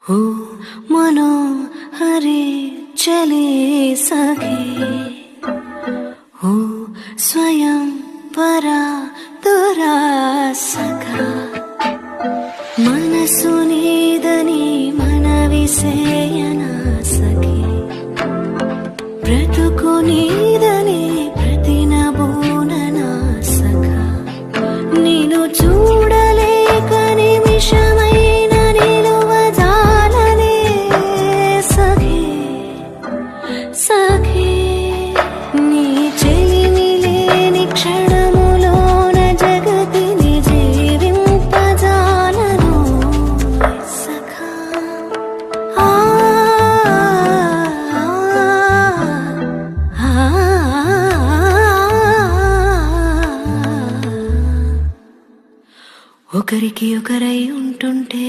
हो मनोहरे चले सखे हो स्वयं परा दुरा सखा मनसु नीदनी मनविसेयना सखे ब्रतुकु नीदनी प्रतिनबूनना सखा निनु చూడలేక నిమిషమైన నిలువజాలనే సఖీ సఖీ నీ చెలిమి లేని క్షణములోన జగతిని జీవింపజాలను సఖా ఒకరికి ఒకరై ఉంటుంటే